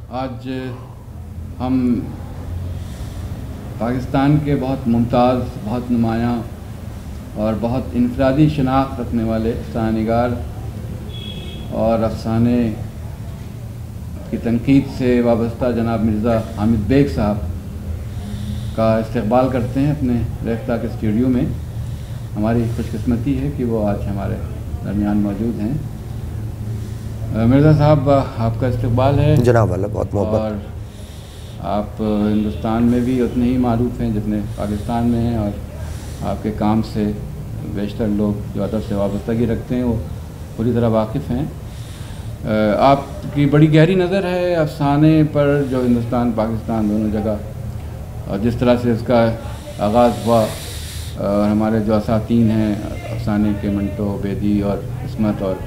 आज हम पाकिस्तान के बहुत मुमताज़, बहुत नुमायाँ और बहुत इनफरादी शनाख्त रखने वाले अफ़साना-निगार और अफ़साने की तनकीद से वाबस्ता जनाब मिर्ज़ा हामिद बेग साहब का इस्तक़बाल करते हैं अपने रेख्ता के स्टूडियो में। हमारी खुशकिस्मती है कि वो आज हमारे दरमियान मौजूद हैं। मिर्ज़ा साहब, आपका इस्तक़बाल है जनाब वाला, बहुत मोहब्बत। और आप हिंदुस्तान में भी उतने ही मारूफ़ हैं जितने पाकिस्तान में हैं, और आपके काम से बेशतर लोग जो अदब से वाबस्तगी रखते हैं वो पूरी तरह वाकिफ़ हैं। आपकी बड़ी गहरी नज़र है अफ़साने पर, जो हिंदुस्तान पाकिस्तान दोनों जगह, और जिस तरह से इसका आगाज़ हुआ, हमारे जो असातीन हैं अफ़साने के, मंटो, बेदी और इस्मत और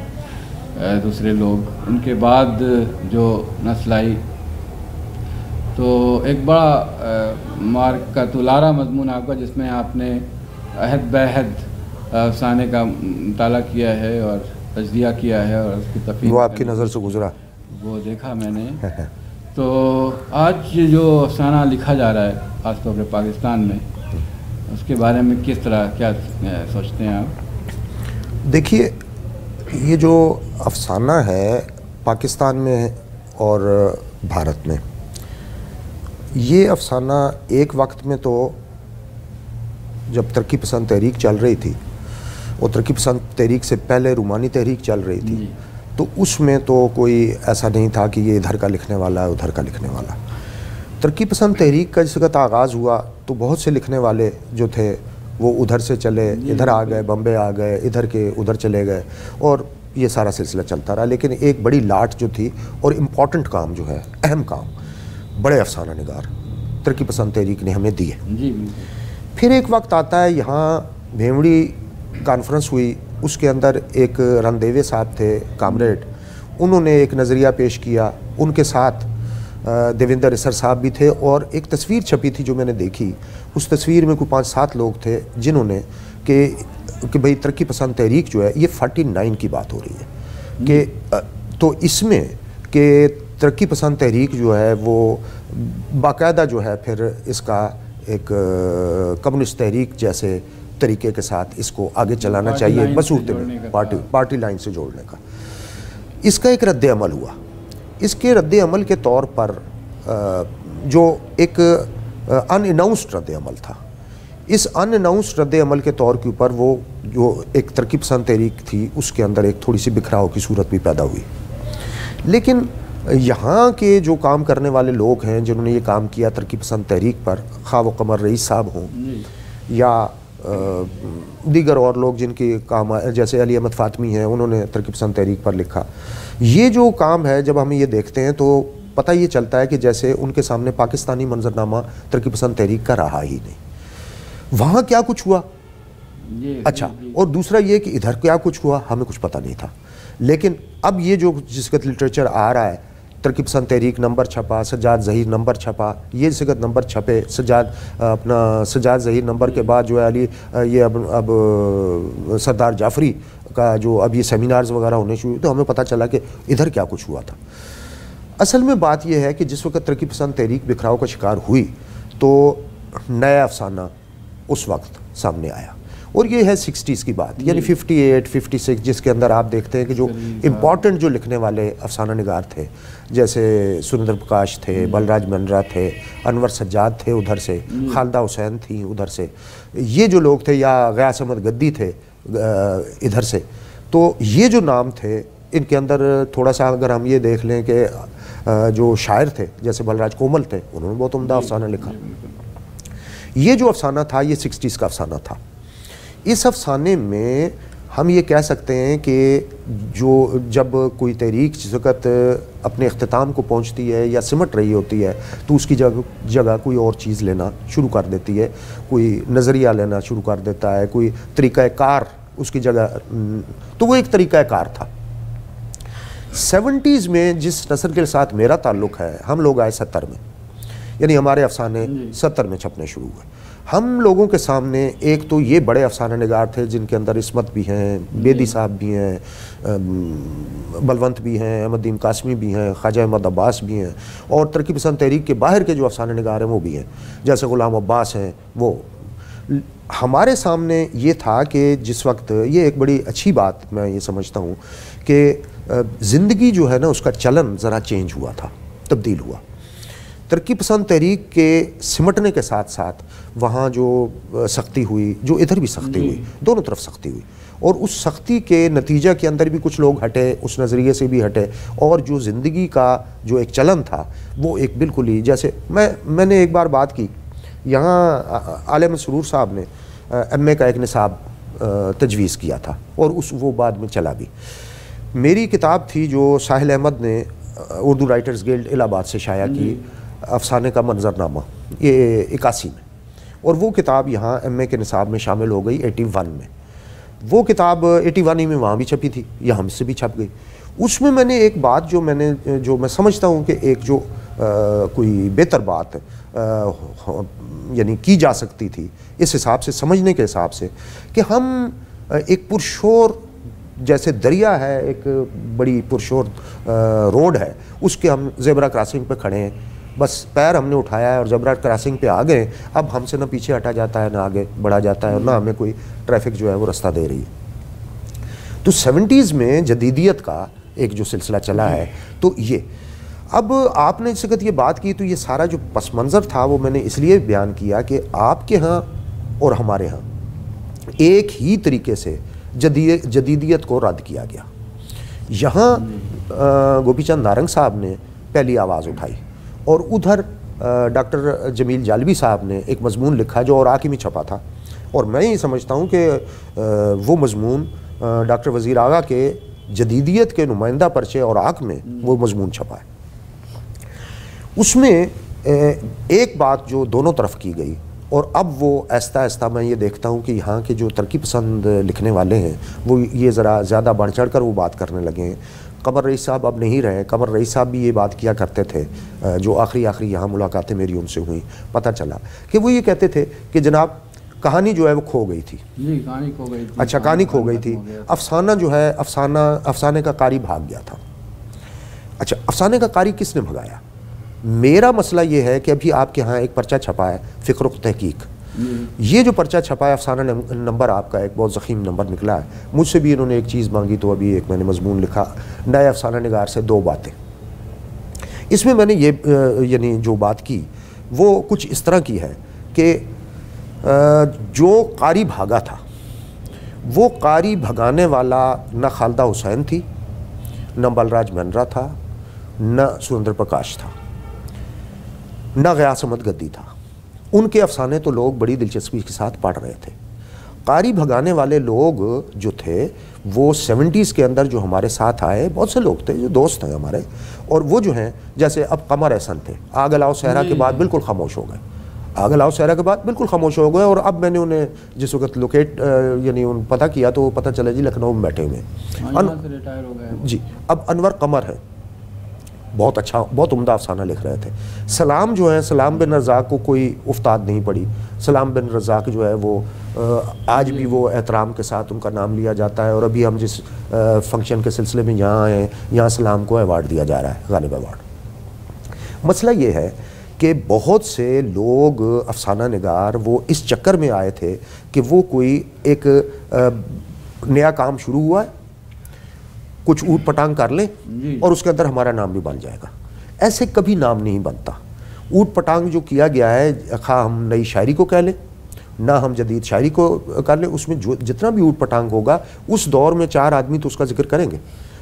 दूसरे लोग, उनके बाद जो नस्ल आई, तो एक बड़ा मारकतुलारा मज़मून आपका, जिसमें आपने अहद बेहद अफ़साने का मुताला किया है और तजज़िया किया है और उसकी तफ़सील, वो आपकी नज़र से गुज़रा, वो देखा मैंने। तो आज जो अफ़साना लिखा जा रहा है ख़ासतौर पर पाकिस्तान में, उसके बारे में किस तरह क्या सोचते हैं आप? देखिए, ये जो अफ़साना है पाकिस्तान में और भारत में, ये अफ़साना एक वक्त में तो जब तरक्की पसंद तहरीक चल रही थी, और तरक्की पसंद तहरीक से पहले रूमानी तहरीक चल रही थी, तो उसमें तो कोई ऐसा नहीं था कि ये इधर का लिखने वाला है उधर का लिखने वाला। तरक्की पसंद तहरीक का जिस वक्त आगाज़ हुआ तो बहुत से लिखने वाले जो थे वो उधर से चले इधर आ गए, बम्बे आ गए, इधर के उधर चले गए, और ये सारा सिलसिला चलता रहा। लेकिन एक बड़ी लाट जो थी और इम्पॉर्टेंट काम जो है, अहम काम, बड़े अफ़साना निगार तरक्की पसंद तहरीक ने हमें दिए। फिर एक वक्त आता है, यहाँ भेवड़ी कॉन्फ्रेंस हुई, उसके अंदर एक रणदेवे साहब थे, कामरेड, उन्होंने एक नज़रिया पेश किया, उनके साथ देवेंद्र इसर साहब भी थे, और एक तस्वीर छपी थी जो मैंने देखी। उस तस्वीर में कोई 5-7 लोग थे जिन्होंने कि भाई तरक्की पसंद तहरीक जो है, ये 49 की बात हो रही है कि तो इसमें कि तरक्की पसंद तहरीक जो है वो बाकायदा जो है फिर इसका एक कम्युनिस्ट तहरीक जैसे तरीके के साथ इसको आगे चलाना चाहिए, बसूरते में पार्टी लाइन से जोड़ने का। इसका एक रद्द अमल हुआ। इसके रद्द अमल के तौर पर जो एक अनअनाउंस्ड रद्द अमल था, इस अनअनाउंस्ड रद्द अमल के तौर के ऊपर वो जो एक तरक्की पसंद तहरीक थी उसके अंदर एक थोड़ी सी बिखराव की सूरत भी पैदा हुई। लेकिन यहाँ के जो काम करने वाले लोग हैं जिन्होंने ये काम किया तरक्की पसंद तहरीक पर, खा वो कमर रईस साहब हों या दीगर और लोग जिनके काम, जैसे अली अहमद फातमी हैं, उन्होंने तरक्की पसंद तहरीक पर लिखा, ये जो काम है जब हम ये देखते हैं तो पता ये चलता है कि जैसे उनके सामने पाकिस्तानी मंजरनामा तरक्की पसंद तहरीक का रहा ही नहीं। वहाँ क्या कुछ हुआ, अच्छा, और दूसरा ये कि इधर क्या कुछ हुआ, हमें कुछ पता नहीं था। लेकिन अब ये जो जिस वक्त लिटरेचर आ रहा है, तरक्की पसंद तहरीक नंबर छपा, सज्जाद ज़हीर नंबर छपा, ये इस वक्त नंबर छपे, सज्जाद ज़हीर नंबर के बाद जो है अली ये अब सरदार जाफरी का जो अब ये सेमिनार्स वगैरह होने शुरू, तो हमें पता चला कि इधर क्या कुछ हुआ था। असल में बात यह है कि जिस वक्त तरक्की पसंद तहरीक बिखराव का शिकार हुई तो नया अफसाना उस वक्त सामने आया, और ये है 60s की बात, यानी 58, 56, जिसके अंदर आप देखते हैं कि जो इम्पॉर्टेंट जो लिखने वाले अफसाना निगार थे, जैसे सुरेंद्र प्रकाश थे, बलराज मनरा थे, अनवर सज्जाद थे उधर से, खालिदा हुसैन थी उधर से, ये जो लोग थे, या गयास अहमद गद्दी थे इधर से, तो ये जो नाम थे इनके अंदर थोड़ा सा अगर हम ये देख लें कि जो शायर थे जैसे बलराज कोमल थे, उन्होंने बहुत उम्दा अफसाना लिखा। ये जो अफसाना था ये 60s का अफसाना था। इस अफसाने में हम ये कह सकते हैं कि जो जब कोई तहरीक जिस वक़्त अपने अख्तिताम को पहुंचती है या सिमट रही होती है तो उसकी जगह कोई और चीज़ लेना शुरू कर देती है, कोई नज़रिया लेना शुरू कर देता है, कोई तरीक़ाकार उसकी जगह, तो वो एक तरीक़ाकार था। 70s में जिस नस्ल के साथ मेरा ताल्लुक़ है, हम लोग आए 70 में, यानी हमारे अफसाने 70 में छपने शुरू हुए। हम लोगों के सामने एक तो ये बड़े अफसाना निगार थे जिनके अंदर इस्मत भी हैं, बेदी साहब भी हैं, बलवंत भी हैं, अहमदीन कासमी भी हैं, ख्वाजा अहमद अब्बास भी हैं, और तरक्की पसंद तहरीक के बाहर के जो अफसाना निगार हैं वो भी हैं, जैसे गुलाम अब्बास हैं। वो हमारे सामने ये था कि जिस वक्त, ये एक बड़ी अच्छी बात मैं ये समझता हूँ कि ज़िंदगी जो है ना उसका चलन ज़रा चेंज हुआ था, तब्दील हुआ। तरक्की पसंद तहरीक के सिमटने के साथ साथ वहाँ जो सख्ती हुई, जो इधर भी सख्ती हुई, दोनों तरफ सख्ती हुई, और उस सख्ती के नतीजा के अंदर भी कुछ लोग हटे, उस नज़रिए से भी हटे, और जो ज़िंदगी का जो एक चलन था वो एक बिल्कुल ही, जैसे मैंने एक बार बात की यहाँ, आले मसरूर साहब ने MA का एक निसाब तजवीज़ किया था और वो बाद में चला भी। मेरी किताब थी जो साहिल अहमद ने उर्दू राइटर्स गिल्ड इलाहाबाद से शाया की, अफसाने का मंजरनामा, ये 81 में, और वो किताब यहाँ MA के निसाब में शामिल हो गई 81 में। वो किताब 81 में वहाँ भी छपी थी, यहाँ हमसे भी छप गई। उसमें मैंने एक बात जो मैं समझता हूँ कि एक जो कोई बेहतर बात यानी की जा सकती थी इस हिसाब से, समझने के हिसाब से, कि हम एक पुरशोर, जैसे दरिया है, एक बड़ी पुरशोर रोड है, उसके हम ज़ेब्रा क्रॉसिंग पे खड़े हैं, बस पैर हमने उठाया है और ज़ेब्रा क्रॉसिंग पे आ गए, अब हमसे ना पीछे हटा जाता है, ना आगे बढ़ा जाता है, और ना हमें कोई ट्रैफिक जो है वो रास्ता दे रही है। तो 70s में जदीदियत का एक जो सिलसिला चला है, तो ये अब आपने इस वक्त ये बात की, तो ये सारा जो पस मंज़र था वो मैंने इसलिए बयान किया कि आपके यहाँ और हमारे यहाँ एक ही तरीके से जदीदियत को रद्द किया गया। यहाँ गोपीचंद नारंग साहब ने पहली आवाज़ उठाई, और उधर डॉक्टर जमील जालवी साहब ने एक मजमून लिखा जो औराकी में छपा था, और मैं ये समझता हूँ कि वो मजमून डॉक्टर वज़ीर आगा के जदीदियत के नुमाइंदा पर्चे औराक में वो मजमून छपा है। उसमें एक बात जो दोनों तरफ की गई, और अब वो आहिस्ता आहिस्ता मैं ये देखता हूँ कि यहाँ के जो तरक्की पसंद लिखने वाले हैं वो ये ज़रा ज़्यादा बढ़ चढ़ कर वो बात करने लगे हैं। कमर रईस साहब अब नहीं रहे, कमर रईस साहब भी ये बात किया करते थे, जो आखिरी यहाँ मुलाकातें मेरी उनसे हुई, पता चला कि वो ये कहते थे कि जनाब कहानी जो है वो खो गई थी। जी, कहानी खो गई थी। अच्छा, कहानी खो गई थी। अफसाना जो है, अफसाने का कारी भाग गया था। अच्छा, अफसाने का कारी किसने भगाया? मेरा मसला ये है कि अभी आपके यहाँ एक पर्चा छपा है, फ़िक्र व तहकीक, ये जो पर्चा छपा है, अफसाना नंबर आपका एक बहुत ज़ख़ीम नंबर निकला है। मुझसे भी इन्होंने एक चीज़ मांगी, तो अभी एक मैंने मजमून लिखा, नए अफसाना निगार से 2 बातें। इसमें मैंने ये यानी जो बात की वो कुछ इस तरह की है कि जो कारी भागा था, वो कारी भगाने वाला न खालदा हुसैन थी, न बलराज मेहरा था, न सुरेंद्र प्रकाश था, न गयास अहमद गद्दी था। उनके अफसाने तो लोग बड़ी दिलचस्पी के साथ पढ़ रहे थे। कारी भगाने वाले लोग जो थे वो 70s के अंदर जो हमारे साथ आए, बहुत से लोग थे जो दोस्त हैं हमारे, और वो जो हैं, जैसे अब कमर एहसन थे, आग अलाओ सहरा के बाद बिल्कुल खामोश हो गए, आग अलाओ सहरा के बाद बिल्कुल खामोश हो गए। और अब मैंने उन्हें जिस वक्त लोकेट यानी उन पता किया तो पता चला जी लखनऊ में बैठे हुए रिटायर हो गए जी। अब अनवर कमर है, बहुत अच्छा, बहुत उम्दा अफसाना लिख रहे थे। सलाम जो है, सलाम बिन रज़ाक को कोई उस्ताद नहीं पड़ी। सलाम बिन रज़ाक जो है वो आज भी वो एहतराम के साथ उनका नाम लिया जाता है, और अभी हम जिस फंक्शन के सिलसिले में यहाँ आए, यहाँ सलाम को अवार्ड दिया जा रहा है, गालिब अवार्ड। मसला ये है कि बहुत से लोग अफसाना निगार वो इस चक्कर में आए थे कि वो कोई एक नया काम शुरू हुआ है, कुछ ऊट पटांग कर लें और उसके अंदर हमारा नाम भी बन जाएगा। ऐसे कभी नाम नहीं बनता। ऊट पटांग जो किया गया है, खा हम नई शायरी को कह लें, ना हम जदीद शायरी को कर लें, उसमें जो जितना भी ऊट पटांग होगा उस दौर में 4 आदमी तो उसका जिक्र करेंगे,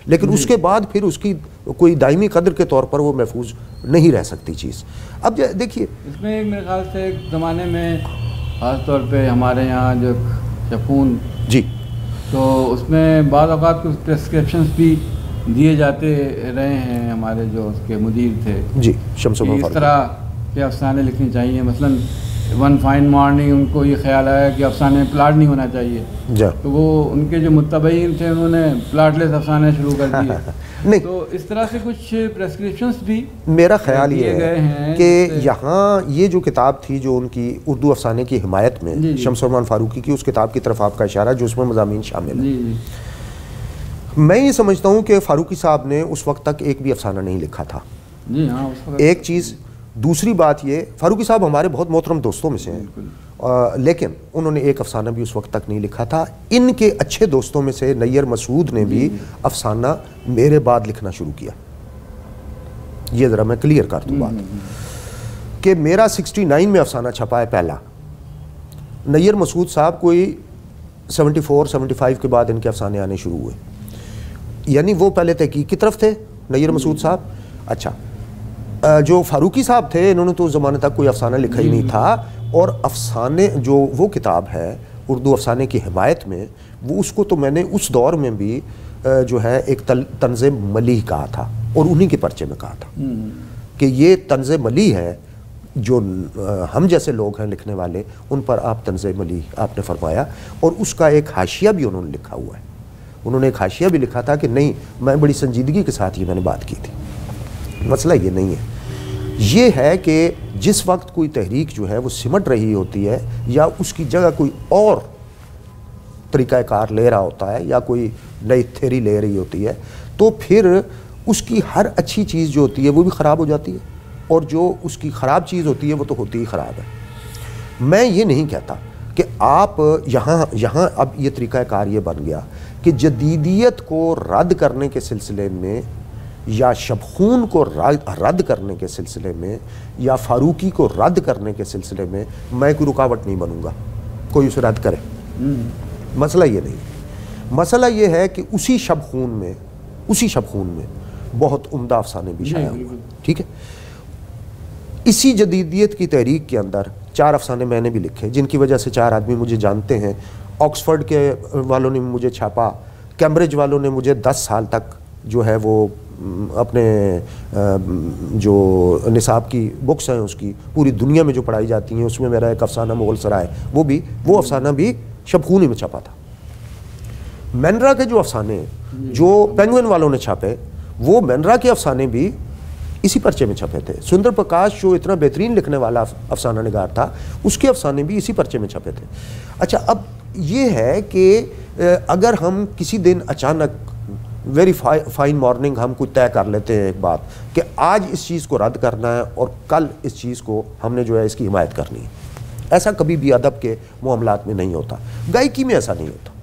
लेकिन उसके बाद फिर उसकी कोई दायमी कदर के तौर पर वो महफूज नहीं रह सकती चीज़। अब देखिए, इसमें मेरे ख्याल से एक ज़माने में ख़ास तौर पे हमारे यहाँ जो शपून जी, तो उसमें बाद औक़ात कुछ प्रेस्क्रिप्शंस भी दिए जाते रहे हैं हमारे जो उसके मुदीर थे जी, शम्स इस तरह के अफसाने लिखने चाहिए। मसलन वन फाइन मॉर्निंग उनको ये ख्याल आया कि अफसाने प्लाट नहीं होना चाहिए, तो वो उनके जो मुत्तबईन थे उन्होंने प्लाटलेस अफसाने शुरू कर दिए। नहीं, तो इस तरह से कुछ प्रेस्क्रिप्शंस भी मेरा ख्याल ये दिए गए है हैं कि यहाँ ये जो किताब थी जो उनकी उर्दू अफसाने की हिमायत में शम्स-उर-रहमान फारूकी की, उस किताब की तरफ आपका इशारा जो उसमें मज़ामीन शामिल है। मैं ये समझता हूँ कि फारूकी साहब ने उस वक्त तक एक भी अफसाना नहीं लिखा था। जी हाँ, उस वक्त एक चीज़। दूसरी बात ये, फारूकी साहब हमारे बहुत मोहतरम दोस्तों में से हैं, लेकिन उन्होंने एक अफसाना भी उस वक्त तक नहीं लिखा था। इनके अच्छे दोस्तों में से नैयर मसूद ने भी अफसाना मेरे बाद लिखना शुरू किया। ये ज़रा मैं क्लियर कर दूँ बात कि मेरा 69 में अफसाना छपा है पहला। नैयर मसूद साहब कोई 74-75 के बाद इनके अफसाने आने शुरू हुए, यानी वो पहले तहकीक की तरफ थे नैयर मसूद साहब। अच्छा, जो फारूकी साहब थे इन्होंने तो उस ज़माने तक कोई अफसाना लिखा ही नहीं था, और अफसाने जो वो किताब है उर्दू अफसाने की हिमायत में, वो उसको तो मैंने उस दौर में भी जो है एक तंज़े मलीह कहा था, और उन्हीं के पर्चे में कहा था कि ये तंज़े मलीह है, जो हम जैसे लोग हैं लिखने वाले, उन पर आप तंज़े मलीह आपने फरमाया। और उसका एक हाशिया भी उन्होंने लिखा हुआ है। उन्होंने एक हाशिया भी लिखा था कि नहीं, मैं बड़ी संजीदगी के साथ ये मैंने बात की थी। मसला ये नहीं है, ये है कि जिस वक्त कोई तहरीक जो है वो सिमट रही होती है, या उसकी जगह कोई और तरीक़ाकार ले रहा होता है, या कोई नई थ्योरी ले रही होती है, तो फिर उसकी हर अच्छी चीज़ जो होती है वो भी ख़राब हो जाती है, और जो उसकी ख़राब चीज़ होती है वो तो होती ही ख़राब है। मैं ये नहीं कहता कि आप यहाँ अब ये तरीक़ाकार ये बन गया कि जदीदियत को रद्द करने के सिलसिले में, या शबखून को रद्द करने के सिलसिले में, या फारूकी को रद्द करने के सिलसिले में मैं कोई रुकावट नहीं बनूंगा, कोई उसे रद्द करे। मसला ये नहीं, मसला ये है कि उसी शबखून में बहुत उम्दा अफसाने भी शाया हुए। ठीक है, इसी जदीदियत की तहरीक के अंदर 4 अफसाने मैंने भी लिखे, जिनकी वजह से 4 आदमी मुझे जानते हैं। ऑक्सफोर्ड के वालों ने मुझे छापा, कैम्ब्रिज वालों ने मुझे 10 साल तक जो है वो अपने जो निसाब की बुक्स हैं उसकी पूरी दुनिया में जो पढ़ाई जाती हैं उसमें मेरा एक अफसाना मुगल सराय, वो अफसाना भी शबखूनी में छपा था। मेनरा के जो अफसाने जो पेंगुइन वालों ने छापे, वो मेनरा के अफसाने भी इसी पर्चे में छपे थे। सुंदर प्रकाश जो इतना बेहतरीन लिखने वाला अफसाना निगार था, उसके अफसाने भी इसी पर्चे में छपे थे। अच्छा, अब ये है कि अगर हम किसी दिन अचानक वेरी फाइन मॉर्निंग हम कुछ तय कर लेते हैं एक बात कि आज इस चीज़ को रद्द करना है और कल इस चीज़ को हमने जो है इसकी हिमायत करनी है, ऐसा कभी भी अदब के मामलात में नहीं होता। गायकी में ऐसा नहीं होता,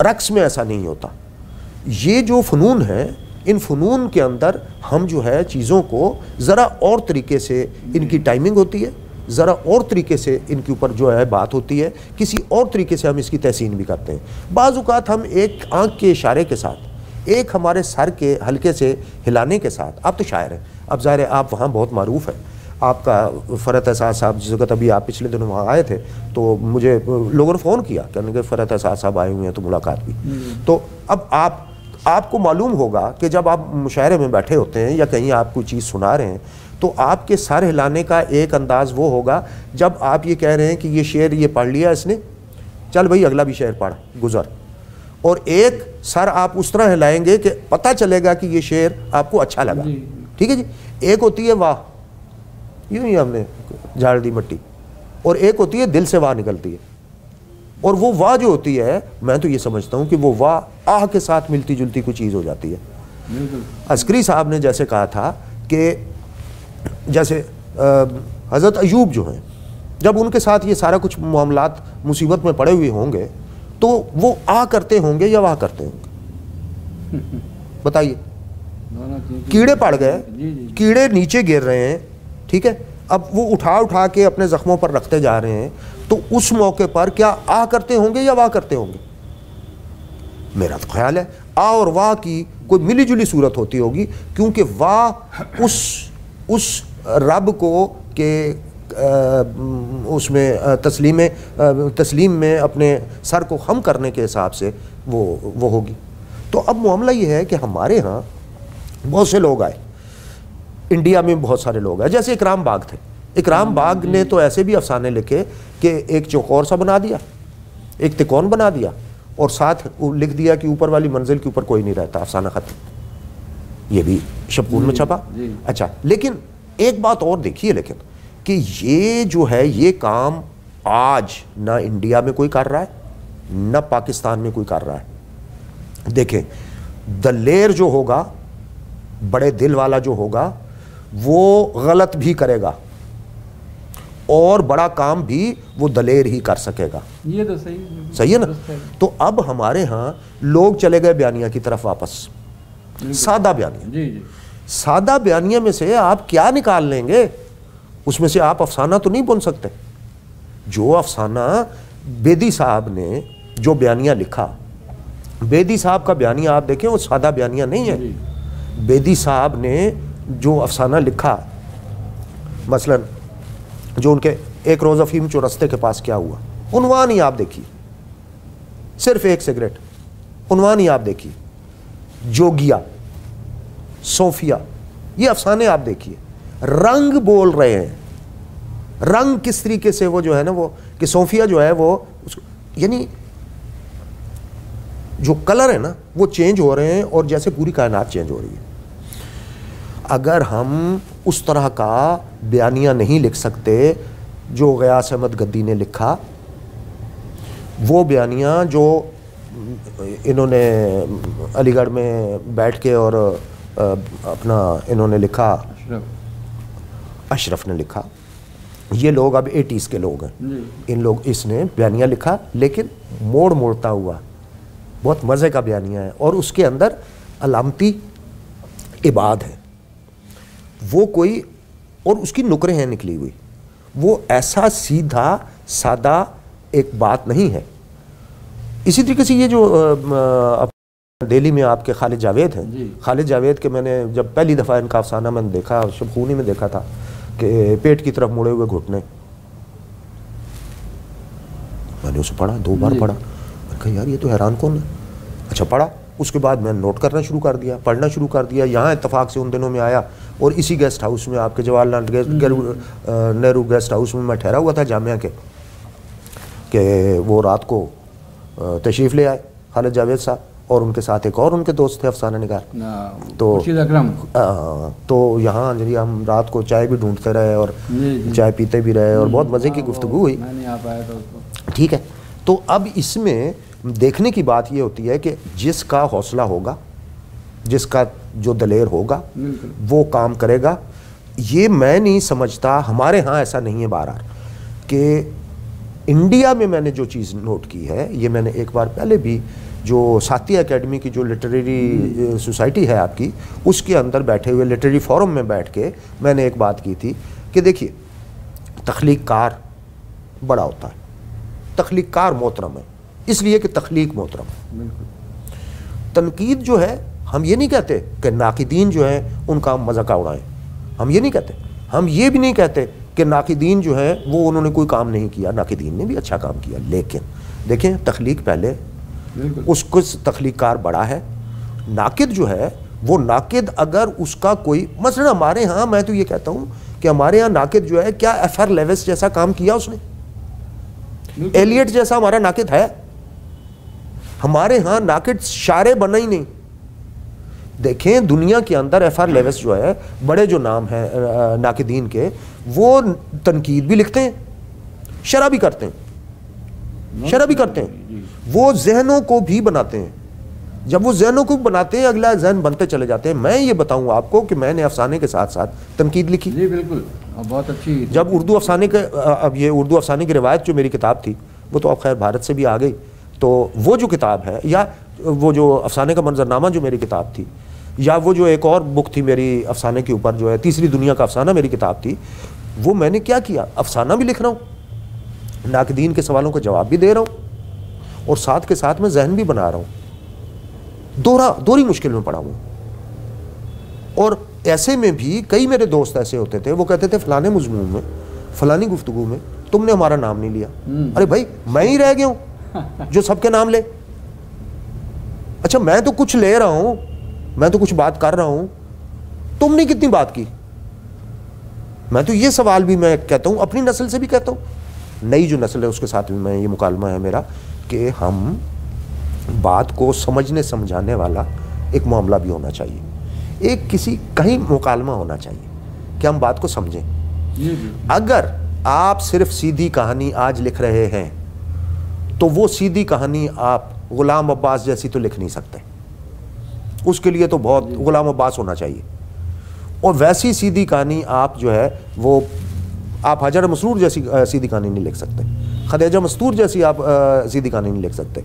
रक्स में ऐसा नहीं होता। ये जो फ़नून है, इन फ़नून के अंदर हम जो है चीज़ों को ज़रा और तरीके से, इनकी टाइमिंग होती है, ज़रा और तरीके से इनके ऊपर जो है बात होती है, किसी और तरीके से हम इसकी तहसीन भी करते हैं। बाज़ औक़ात हम एक आँख के इशारे के साथ, एक हमारे सर के हल्के से हिलाने के साथ, आप तो शायर हैं, अब ज़ाहिर है आप वहाँ बहुत मारूफ़ है, आपका फ़रहत एहसास साहब जिस वक्त अभी आप पिछले दिनों वहाँ आए थे तो मुझे लोगों ने फ़ोन किया कहने के फ़रहत एहसास साहब आए हुए हैं तो मुलाकात भी। तो अब आपको मालूम होगा कि जब आप मुशायरे में बैठे होते हैं या कहीं आप कोई चीज़ सुना रहे हैं तो आपके सर हिलाने का एक अंदाज़ वो होगा जब आप ये कह रहे हैं कि ये शेर ये पढ़ लिया इसने, चल भाई अगला भी शेर पढ़ गुज़र, और एक सर आप उस तरह हिलाएंगे कि पता चलेगा कि ये शेर आपको अच्छा लगा। ठीक है जी। एक होती है वाह, यूँ ही हमने झाड़ दी मिट्टी, और एक होती है दिल से वाह निकलती है, और वो वाह जो होती है मैं तो ये समझता हूँ कि वो वाह आह के साथ मिलती जुलती कोई चीज़ हो जाती है। अस्करी साहब ने जैसे कहा था कि जैसे हज़रत अयूब जो हैं, जब उनके साथ ये सारा कुछ मामलात मुसीबत में पड़े हुए होंगे तो वो आ करते होंगे या वाह करते होंगे, बताइए। कीड़े पड़ गए, कीड़े नीचे गिर रहे हैं, ठीक है, अब वो उठा के अपने ज़ख्मों पर रखते जा रहे हैं, तो उस मौके पर क्या आ करते होंगे या वाह करते होंगे? मेरा तो ख्याल है आ और वाह की कोई मिली जुली सूरत होती होगी, क्योंकि वाह उस रब को के उसमें तस्लीम में अपने सर को खम करने के हिसाब से वो होगी। तो अब मामला ये है कि हमारे यहाँ बहुत से लोग आए, इंडिया में बहुत सारे लोग आए, जैसे इकराम बाग थे। इकराम बाग ने तो ऐसे भी अफसाने लिखे कि एक चौकोर सा बना दिया, एक तिकोन बना दिया, और साथ लिख दिया कि ऊपर वाली मंजिल के ऊपर कोई नहीं रहता, अफसाना खत्म। ये भी शबकून में छपा। अच्छा, लेकिन एक बात और देखिए, लेकिन कि ये जो है ये काम आज ना इंडिया में कोई कर रहा है ना पाकिस्तान में कोई कर रहा है। देखें, दलेर जो होगा, बड़े दिल वाला जो होगा, वो गलत भी करेगा और बड़ा काम भी वो दलेर ही कर सकेगा। ये तो सही है ना। तो अब हमारे यहाँ लोग चले गए बयानिया की तरफ वापस, सादा बयानिया। जी जी। सादा बयानिया में से आप क्या निकाल लेंगे? उसमें से आप अफसाना तो नहीं बुन सकते। जो अफसाना बेदी साहब ने जो बयानिया लिखा, बेदी साहब का बयानिया आप देखें, वो सादा बयानिया नहीं है। बेदी साहब ने जो अफसाना लिखा, मसलन जो उनके एक रोज़ अफीम चौरस्ते के पास क्या हुआ, उन्वान ही आप देखिए, सिर्फ एक सिगरेट, उन्वान ही आप देखिए, जोगिया, सोफिया, ये अफसाने आप देखिए, रंग बोल रहे हैं। रंग किस तरीके से वो जो है ना, वो कि सोफिया जो है वो यानी जो कलर है ना वो चेंज हो रहे हैं और जैसे पूरी कायनात चेंज हो रही है। अगर हम उस तरह का बयानिया नहीं लिख सकते जो गयास अहमद गद्दी ने लिखा, वो बयानिया जो इन्होंने अलीगढ़ में बैठ के और अपना इन्होंने लिखा, अशरफ ने लिखा, ये लोग अब 80s के लोग हैं, इन लोग, इसने बयानिया लिखा लेकिन मोड़ मोड़ता हुआ, बहुत मज़े का बयानिया है और उसके अंदर अलामती इबाद है वो कोई, और उसकी नुकरें हैं निकली हुई, वो ऐसा सीधा सादा एक बात नहीं है। इसी तरीके से ये जो दिल्ली में आपके खालिद जावेद हैं, खालिद जावेद के मैंने जब पहली दफ़ा इनका अफसाना मैंने देखा, शबखूनी में देखा था कि पेट की तरफ मुड़े हुए घुटने, मैंने उसे पढ़ा, 2 बार पढ़ा, मैंने कहा यार ये तो हैरान कौन है। अच्छा, पढ़ा, उसके बाद मैंने नोट करना शुरू कर दिया, पढ़ना शुरू कर दिया। यहाँ इत्तेफाक से उन दिनों में आया और इसी गेस्ट हाउस में, आपके जवाहरलाल नेहरू गेस्ट हाउस में मैं ठहरा हुआ था जामिया के, कि वो रात को तशरीफ़ ले आए खालिद जावेद साहब और उनके साथ एक और उनके दोस्त थे अफसाना निगार, तो यहाँ जी हम रात को चाय भी ढूंढते रहे और चाय पीते भी रहे और बहुत मज़े की गुफ्तगू हुई। ठीक है, तो अब इसमें देखने की बात ये होती है कि जिसका हौसला होगा, जिसका जो दलेर होगा वो काम करेगा। ये मैं नहीं समझता, हमारे यहाँ ऐसा नहीं है बार-बार कि इंडिया में मैंने जो चीज़ नोट की है, ये मैंने एक बार पहले भी जो साथी एकेडमी की जो लिटरेरी सोसाइटी है आपकी, उसके अंदर बैठे हुए लिटरेरी फोरम में बैठ के मैंने एक बात की थी कि देखिए तख्लीक कार बड़ा होता है, तख्लीक कार मोहतरम है इसलिए कि तख्लीक मोहतरम है। तनकीद जो है, हम ये नहीं कहते कि नाकिदीन जो है उनका हम मज़ाक उड़ाएं, हम ये नहीं कहते, हम ये भी नहीं कहते कि नाकिदीन जो है वो उन्होंने कोई काम नहीं किया, नाकिदीन ने भी अच्छा काम किया, लेकिन देखें तख्लीक पहले, उसको तख्लीकार बड़ा है। नाकिद जो है वो नाकिद अगर उसका कोई मसलन, हमारे यहाँ मैं तो ये कहता हूँ कि हमारे यहाँ नाकिद जो है, क्या एफआर लेविस जैसा काम किया उसने? एलियट जैसा हमारा नाकिद है? हमारे यहाँ नाकिद शारे बना ही नहीं। देखें दुनिया के अंदर एफआर लेविस जो है, बड़े जो नाम हैं नाकिदीन के, वो तनकीद भी लिखते हैं, शरह भी करते हैं, शरह भी करते हैं, वो जहनों को भी बनाते हैं। जब वो जहनों को बनाते हैं, अगला जहन बनते चले जाते हैं। मैं ये बताऊं आपको कि मैंने अफसाने के साथ साथ तनकीद लिखी। जी बिल्कुल, बहुत अच्छी। जब उर्दू अफसाने के, अब ये उर्दू अफसाने की रिवायत जो मेरी किताब थी वो तो अब खैर भारत से भी आ गई, तो वो जो किताब है, या वो जो अफसाने का मंजरनामा जो मेरी किताब थी, या वो जो एक और बुक थी मेरी अफसाने के ऊपर जो है, तीसरी दुनिया का अफसाना मेरी किताब थी, वो मैंने क्या किया, अफसाना भी लिख रहा हूँ, नाकदीन के सवालों का जवाब भी दे रहा हूँ और साथ के साथ मैं जहन भी बना रहा हूँ। दोहरी मुश्किल में पड़ा हूँ। और ऐसे में भी कई मेरे दोस्त ऐसे होते थे, वो कहते थे फलाने मजमून में, फलानी गुफ्तगू में तुमने हमारा नाम नहीं लिया। अरे भाई मैं ही रह गया हूँ जो सबके नाम ले। अच्छा मैं तो कुछ ले रहा हूँ, मैं तो कुछ बात कर रहा हूँ, तुमने कितनी बात की? मैं तो ये सवाल भी मैं कहता हूँ, अपनी नस्ल से भी कहता हूँ, नई जो नस्ल है उसके साथ भी मैं, ये मुकालमा है मेरा कि हम बात को समझने समझाने वाला एक मामला भी होना चाहिए, एक किसी कहीं मुकालमा होना चाहिए कि हम बात को समझें। अगर आप सिर्फ सीधी कहानी आज लिख रहे हैं तो वो सीधी कहानी आप गुलाम अब्बास जैसी तो लिख नहीं सकते, उसके लिए तो बहुत गुलाम अब्बास होना चाहिए। और वैसी सीधी कहानी आप जो है वो आप हजर मसरूर जैसी सीधी कहानी नहीं लिख सकते, खदीजा मस्तूर जैसी आप सीधी कहानी नहीं लिख सकते।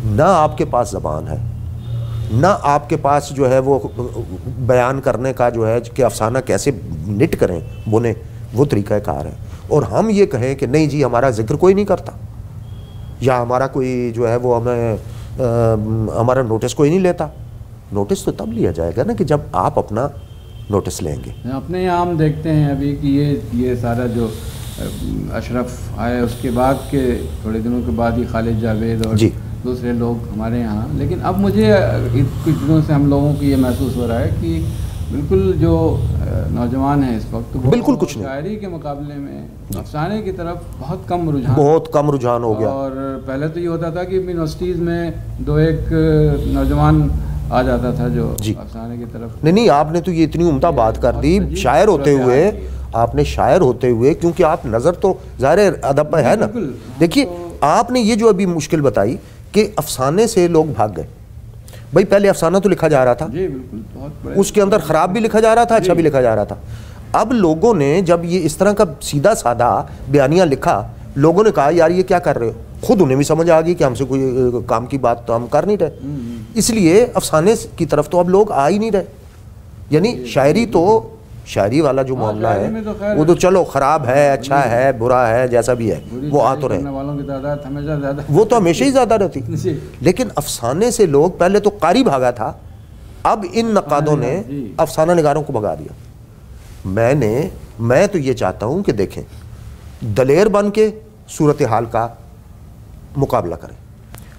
ना आपके पास ज़बान है, ना आपके पास जो है वो बयान करने का जो है कि अफसाना कैसे निट करें, बुने, वो तरीक़ाकार है। और हम ये कहें कि नहीं जी हमारा जिक्र कोई नहीं करता, या हमारा कोई जो है वो हमें हमारा नोटिस कोई नहीं लेता। नोटिस तो तब लिया जाएगा ना कि जब आप अपना नोटिस लेंगे। अपने यहाँ हम देखते हैं अभी कि ये सारा जो अशरफ आए उसके बाद के थोड़े दिनों के बाद ही खालिद जावेद और दूसरे लोग हमारे यहाँ, लेकिन अब मुझे कुछ दिनों से हम लोगों को ये महसूस हो रहा है कि बिल्कुल जो नौजवान हैं इस वक्त वो बिल्कुल कुछ नहीं, शायरी के मुकाबले में अफसाने की तरफ बहुत कम रुझान हो गया। और पहले तो ये होता था कि यूनिवर्सिटीज़ में दो एक नौजवान आ जाता था जो अफसाने की तरफ। नहीं, आपने तो ये इतनी उम्दा बात कर दी शायर होते हुए, आपने शायर होते हुए, क्योंकि आप नज़र तो ज़ाहिर अदब पर है ना। देखिए आपने ये जो अभी मुश्किल बताई कि अफसाने से लोग भाग गए। भाई पहले अफसाना तो लिखा जा रहा था, जी बिल्कुल, बहुत उसके अंदर ख़राब भी लिखा जा रहा था, अच्छा भी लिखा जा रहा था। अब लोगों ने जब ये इस तरह का सीधा साधा बयानिया लिखा, लोगों ने कहा यार ये क्या कर रहे हो। खुद उन्हें भी समझ आ गई कि हमसे कोई काम की बात तो हम कर नहीं रहे, इसलिए अफसाने की तरफ तो अब लोग आ ही नहीं रहे। यानी शायरी तो शायरी वाला जो मामला है वो तो चलो ख़राब है, अच्छा है, बुरा है, जैसा भी है वो आ तो रहे, वालों की तादाद हमेशा ज़्यादा, वो तो हमेशा ही ज़्यादा रहती। लेकिन अफसाने से लोग पहले तो कारी भागा था, अब इन नकादों ने अफसाना निगारों को भगा दिया। मैं तो ये चाहता हूँ कि देखें, दलेर बन के सूरत हाल का मुकाबला करें,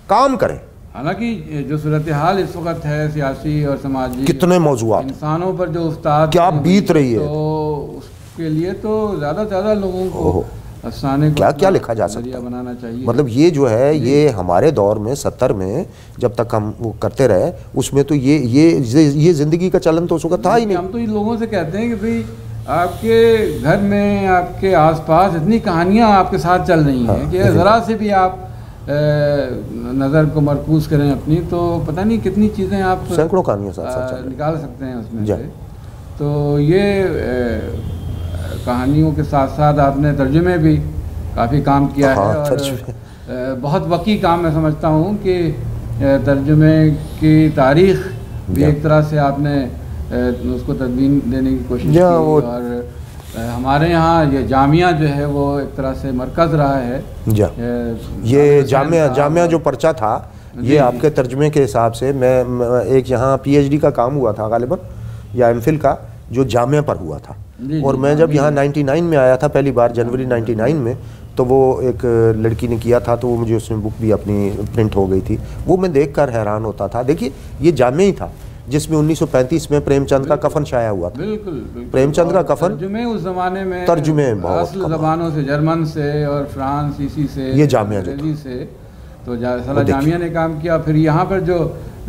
काम करें। हालांकि जो सूरत हाल इस वक्त है सियासी और समाजी, कितने मौजूद इंसानों पर जो उस्ताद क्या बीत रही है, तो उसके लिए तो ज़्यादा से ज़्यादा लोगों को अफसाने को क्या लिखा जा सकता है बनाना चाहिए। मतलब ये जो है ये हमारे दौर में 70 में जब तक हम वो करते रहे, उसमें तो ये ज़िंदगी का चलन तो उस वक्त था ही नहीं। हम तो इन लोगों से कहते हैं कि भाई आपके घर में, आपके आसपास इतनी कहानियाँ आपके साथ चल रही हैं कि ज़रा से भी आप नज़र को मरकूज़ करें अपनी, तो पता नहीं कितनी चीज़ें आप सैकड़ों कहानियाँ साथ निकाल सकते हैं उसमें से। तो ये कहानियों के साथ साथ आपने तर्जुमे भी काफ़ी काम किया है, और बहुत वकी काम मैं समझता हूँ कि तर्जुमे की तारीख़ भी एक तरह से आपने उसको तदवीन देने की कोशिश की। और हमारे यहाँ ये जामिया जो है वो एक तरह से मरकज़ रहा है। ये जामिया जो पर्चा था ये आपके तर्जुमे के हिसाब से, मैं एक यहाँ PhD का काम हुआ था गालिबन या MPhil का, जो जामिया पर हुआ था। और मैं जब यहाँ 99 में आया था पहली बार, जनवरी 99 में, तो वो एक लड़की ने किया था, तो वो मुझे उसमें बुक भी अपनी प्रिंट हो गई थी। वो मैं देखकर हैरान होता था। देखिए ये जामिया ही था जिसमें 1935 में प्रेमचंद का कफन शाया हुआ था। बिल्कुल। प्रेमचंद का कफन तर्जुमे उस जमाने में तर्जुमे असल ज़बानों से, जर्मन से और फ्रांसीसी से, ये जामिया से, तो साला जामिया ने काम किया। फिर यहाँ पर जो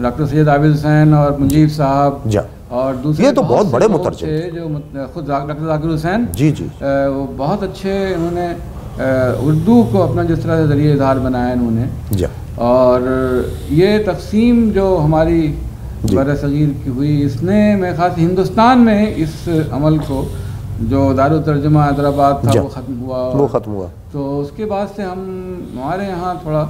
डॉक्टर सैयद आबिद हुसैन और मुजीब साहब और दूसरे, ये तो बहुत बड़े मुतरजिम थे जो खुद डॉक्टर जाकिर हुसैन वो बहुत अच्छे, उन्होंने उर्दू को अपना जिस तरह से ज़रिए इज़हार बनाया इन्होंने। और ये तकसीम जो हमारी बरसगीर की हुई, इसने मेरे ख्याल से हिंदुस्तान में इस अमल को, जो दारुल तर्जुमा हैदराबाद था वो ख़त्म हुआ। तो उसके बाद से हमारे यहाँ थोड़ा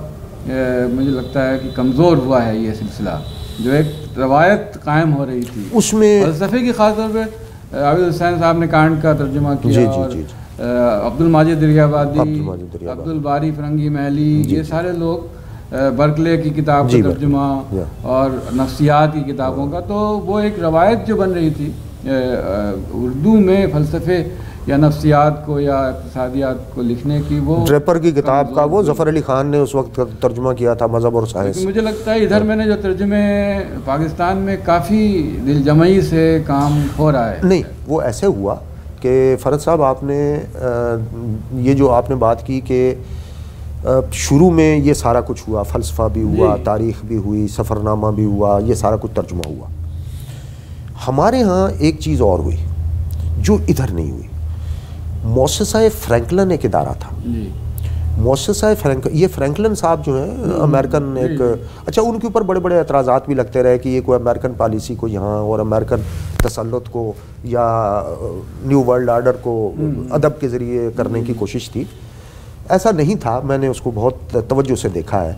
मुझे लगता है कि कमज़ोर हुआ है ये सिलसिला, जो एक रवायत कायम हो रही थी उसमें। फ़लसफ़े की ख़ास तौर पर आबिद हुसैन साहब ने कांट का तर्जुमा किया, और अब्दुल माजिद दरियाबादी, अब्दुल बारी फरंगी महली, ये सारे लोग, बर्कले की किताब का तर्जुमा और नफ्सियात की किताबों का, तो वो एक रवायत जो बन रही थी उर्दू में फ़लसफ़े या नफ्सियात को या इक़्तिसादियात को लिखने की, वो ड्रेपर की किताब का वो ज़फ़र अली ख़ान ने उस वक्त तर्जुमा किया था, मज़हब और साइंस। मुझे लगता है इधर मैंने जो तर्जुमे पाकिस्तान में काफ़ी दिलजमई से काम हो रहा है। नहीं, वो ऐसे हुआ कि फ़रद साहब आपने ये जो आपने बात की कि शुरू में ये सारा कुछ हुआ, फ़लसफ़ा भी हुआ, तारीख़ भी हुई, सफ़रनामा भी हुआ, ये सारा कुछ तर्जुमा हुआ। हमारे यहाँ एक चीज़ और हुई जो इधर नहीं हुई। मौससा फ्रैंकलिन एक इदारा था। मौससा ये फ्रैंकलिन साहब जो हैं अमेरिकन एक, अच्छा उनके ऊपर बड़े बड़े एतराज़ात भी लगते रहे कि ये कोई अमेरिकन पॉलिसी को यहाँ और अमेरिकन तसल्लुत को या न्यू वर्ल्ड आर्डर को अदब के ज़रिए करने की कोशिश थी। ऐसा नहीं था, मैंने उसको बहुत तवज्जो से देखा है।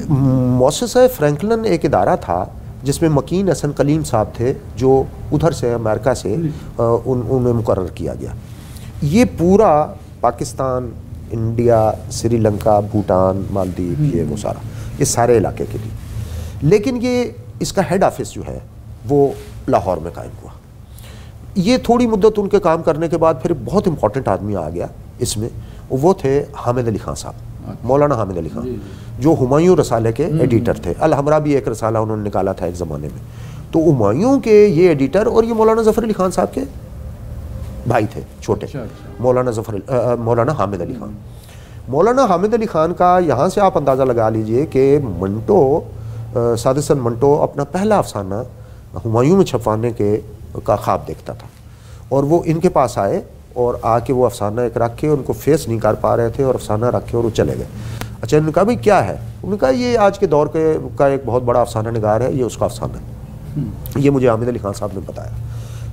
मौससा फ्रैंकलिन एक इदारा था जिसमें मकीन हसन कलीम साहब थे जो उधर से अमेरिका से उन्हें मुकर्रर किया गया। ये पूरा पाकिस्तान, इंडिया, श्रीलंका, भूटान, मालदीव, ये वो सारा, ये सारे इलाके के लिए। लेकिन ये इसका हेड ऑफिस जो है वो लाहौर में कायम हुआ। ये थोड़ी मुद्दत उनके काम करने के बाद फिर बहुत इंपॉर्टेंट आदमी आ गया इसमें, वो थे हामिद अली खान साहब, मौलाना हामिद अली खान, जो हुमायूं रसाले के एडिटर थे। अल हमरा भी एक रसाला उन्होंने निकाला था एक ज़माने में। तो हुमायूं के ये एडिटर और ये मौलाना ज़फ़र अली खान साहब के भाई थे छोटे। मौलाना हामिद अली खान। मौलाना हामिद अली खान का यहाँ से आप अंदाज़ा लगा लीजिए कि मंटो, सादिसन मंटो अपना पहला अफसाना हुमायूं में छपवाने का ख्वाब देखता था और वो इनके पास आए और आके वो अफसाना एक रख के, उनको फेस नहीं कर पा रहे थे और अफसाना रख के और वो चले गए। अच्छा, उन्होंने कहा भाई क्या है? उन्होंने कहा ये आज के दौर का एक बहुत बड़ा अफसाना निगार है, ये उसका अफसाना है। ये मुझे हामिद अली खान साहब ने बताया।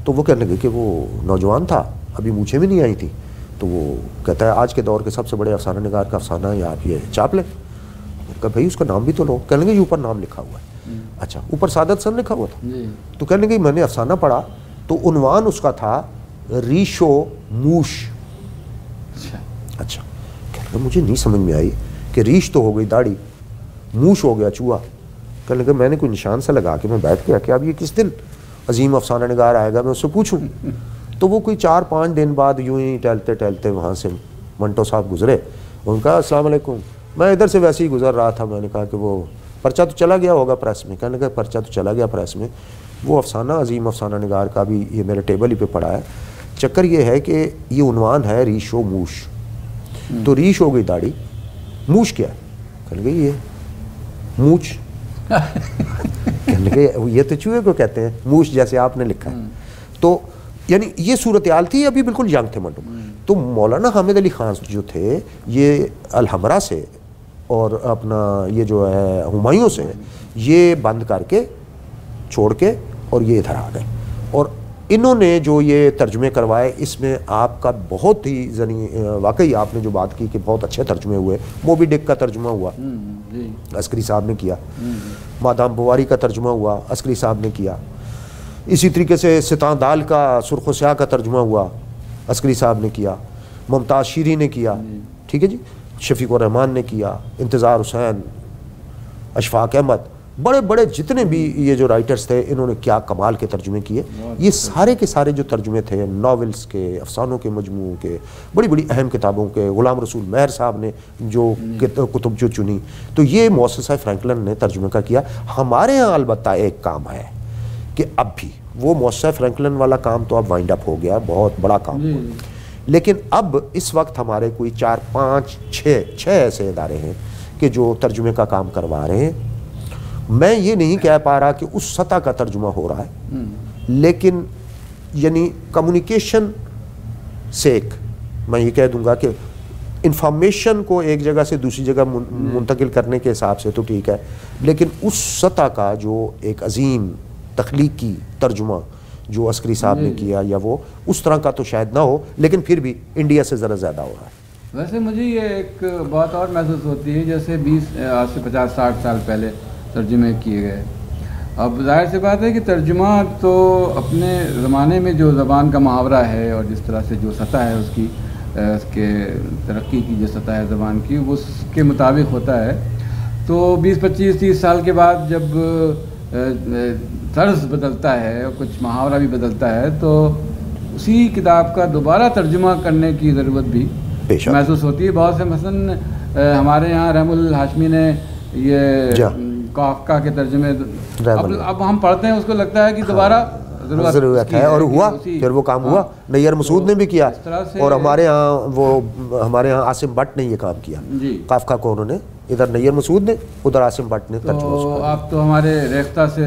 तो वो कहने लगे कि वो नौजवान था, अभी मूछें भी नहीं आई थी, तो वो कहता है आज के दौर के सबसे बड़े अफसाना निगार का अफसाना है, आप ये चाप लें। कहा भाई उसका नाम भी तो लो। कहने लगे ये ऊपर नाम लिखा हुआ है। अच्छा, ऊपर सादत सन लिखा हुआ था। तो कहने लगे मैंने अफसाना पढ़ा तो उन्वान उसका था रीशो मूश। अच्छा, कहने मुझे नहीं समझ में आई कि रीश तो हो गई दाढ़ी, मूश हो गया चूहा। कहने लगे मैंने कोई निशान सा लगा के मैं बैठ गया कि अब ये किस दिन अजीम अफसाना निगार आएगा, मैं उससे पूछूं। तो वो कोई 4-5 दिन बाद यूं ही टहलते टहलते वहाँ से मंटो साहब गुजरे। उनका अस्सलाम वालेकुम। मैं इधर से वैसे ही गुजर रहा था। मैंने कहा कि वो पर्चा तो चला गया होगा प्रेस में। कहने लगा पर्चा तो चला गया प्रेस में, वो अफसाना अजीम अफसाना निगार का भी ये मेरे टेबल ही पे पड़ा है। चक्कर ये है कि ये उन्वान है रीशो मूश। तो रीश हो गई दाढ़ी, मूश क्या है? कहने लगे ये मूछ। कहने लगे ये तो चूहे को कहते हैं, मूछ जैसे आपने लिखा है। तो यानी ये सूरत हाल थी, अभी बिल्कुल यंग थे मंटो। तो मौलाना हामिद अली खान जो थे ये अलहमरा से और अपना ये जो है हुमायूं से ये बंद करके छोड़ के और ये इधर आ गए। और इन्होंने जो ये तर्जुमे करवाए इसमें आपका बहुत ही वाकई आपने जो बात की कि बहुत अच्छे तर्जुमे हुए। मोबी डिक का तर्जुमा हुआ, अस्करी साहब ने किया। मादाम बुवारी का तर्जुमा हुआ, अस्करी साहब ने किया। इसी तरीके से सितां दाल का सुर्ख व स्याह का तर्जुमा हुआ, अस्करी साहब ने किया। मुमताज़ शीरी ने किया, ठीक है जी, शफीक उर रहमान ने किया, इंतज़ार हुसैन, अशफाक अहमद, बड़े बड़े जितने भी ये जो राइटर्स थे इन्होंने क्या कमाल के तर्जुमे किए। ये सारे के सारे जो तर्जुमे थे नॉवेल्स के, अफसानों के मजमू के, बड़ी बड़ी अहम किताबों के, गुलाम रसूल मेहर साहब ने जो कुतुब जो चुनी, तो ये मौससा फ्रैंकलिन ने तर्जुमे का किया। हमारे यहाँ अलबत्ता एक काम है कि अब भी वो मौससा फ्रैंकलिन वाला काम तो अब वाइंड अप हो गया, बहुत बड़ा काम हुआ। लेकिन अब इस वक्त हमारे कोई 4-5-6 ऐसे इदारे हैं कि जो तर्जुमे का काम करवा रहे हैं। मैं ये नहीं कह पा रहा कि उस सतह का तर्जुमा हो रहा है, लेकिन यानी कम्युनिकेशन से एक मैं ये कह दूंगा कि इंफॉर्मेशन को एक जगह से दूसरी जगह मुंतकिल करने के हिसाब से तो ठीक है, लेकिन उस सतह का जो एक अजीम तख्लीकी तर्जुमा जो अस्करी साहब ने किया या वो उस तरह का तो शायद ना हो, लेकिन फिर भी इंडिया से ज़रा ज़्यादा हो रहा है। वैसे मुझे ये एक बात और महसूस होती है, जैसे 20 आज से 50-60 साल पहले तर्जुमे किए गए। अब जाहिर सी बात है कि तर्जुमा तो अपने ज़माने में जो ज़बान का मुहावरा है और जिस तरह से जो सतह है उसकी उसके तरक्की की जो सतह है ज़बान की, वो उसके मुताबिक होता है। तो 20-25-30 साल के बाद जब तर्ज बदलता है और कुछ मुहावरा भी बदलता है, तो उसी किताब का दोबारा तर्जुमा करने की ज़रूरत भी महसूस होती है। बहुत से मसलन हमारे यहाँ रहमुल हाशमी ने ये काफका के तर्जुमे अब हम पढ़ते हैं, उसको लगता है कि दोबारा ज़रूरत है, और हुआ, फिर वो काम हुआ। नैयर मसूद ने भी किया, और हमारे यहाँ आसिम भट्ट ने ये काम किया, काफका को उन्होंने, इधर नैयर मसूद ने, उधर आसिम भट्ट ने। तो आप तो हमारे रेख्ता से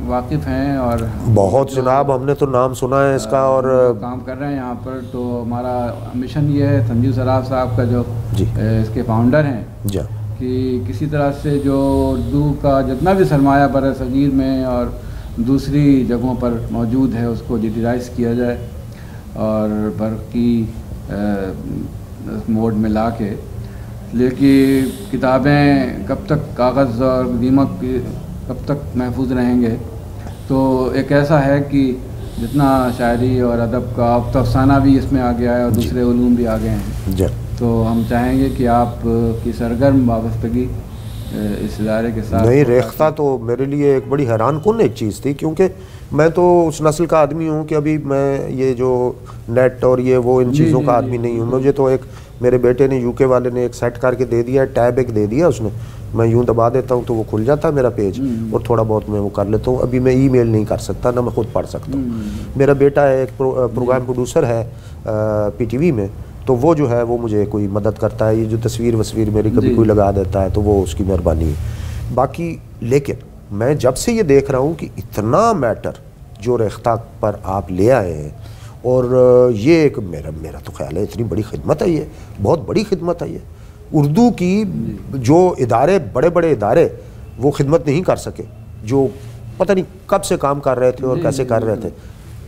वाकिफ़ हैं, और बहुत जनाब, हमने तो नाम सुना है इसका, और काम कर रहे हैं यहाँ पर। तो हमारा मिशन ये है, संजीव सराफ साहब का जो इसके फाउंडर हैं जी, कि किसी तरह से जो उर्दू का जितना भी सरमाया बर सगीर में और दूसरी जगहों पर मौजूद है उसको डिजिटाइज किया जाए, और बरकी मोड में ला के, लेकिन किताबें कब तक कागज़ और दीमक कब तक महफूज रहेंगे। तो एक ऐसा है कि जितना शायरी और अदब का, अब तो अफसाना भी इसमें आ गया है और दूसरे उलूम भी आ गए हैं, तो हम चाहेंगे कि आप की सरगर्म वाबस्तगी इस इदारे के साथ। नहीं, रेख्ता तो मेरे लिए एक बड़ी हैरान कुन एक चीज़ थी, क्योंकि मैं तो उस नस्ल का आदमी हूँ कि अभी मैं ये जो नेट और ये वो इन चीज़ों का आदमी नहीं हूँ। मुझे तो एक मेरे बेटे ने, यूके वाले ने एक सेट करके दे दिया, टैब एक दे दिया उसने, मैं यूँ दबा देता हूँ तो वो खुल जाता है मेरा पेज, और थोड़ा बहुत मैं वो कर लेता हूँ। अभी मैं ईमेल नहीं कर सकता, ना मैं खुद पढ़ सकता हूँ। मेरा बेटा एक प्रोग्राम प्रोड्यूसर है PTV में, तो वो जो है वो मुझे कोई मदद करता है, ये जो तस्वीर वस्वीर मेरी कभी कोई लगा देता है, तो वो उसकी मेहरबानी है। बाकी लेकिन मैं जब से ये देख रहा हूँ कि इतना मैटर जो रेख्ता पर आप ले आए हैं, और ये एक मेरा तो ख्याल है इतनी बड़ी खिदमत है, ये बहुत बड़ी खिदमत है। ये उर्दू की जो इदारे, बड़े बड़े इदारे, वो खिदमत नहीं कर सके, जो पता नहीं कब से काम कर रहे थे और कैसे कर रहे थे।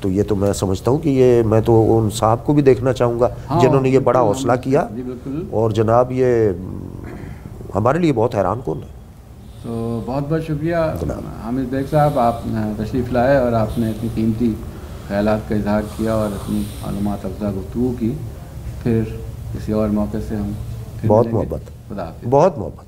तो ये तो मैं समझता हूँ कि ये, मैं तो उन साहब को भी देखना चाहूँगा जिन्होंने ये बड़ा हौसला किया, और जनाब ये हमारे लिए बहुत हैरान कौन है। तो बहुत बहुत शुक्रिया हामिद बेग साहब, आप तशरीफ़ लाए और आपने इतनी कीमती ख्यालात का इजहार किया और अपनी मालूमात अफ़ज़ा गुफ्तगू की। फिर किसी और मौके से हम बहुत मोहब्बत, बहुत मोहब्बत।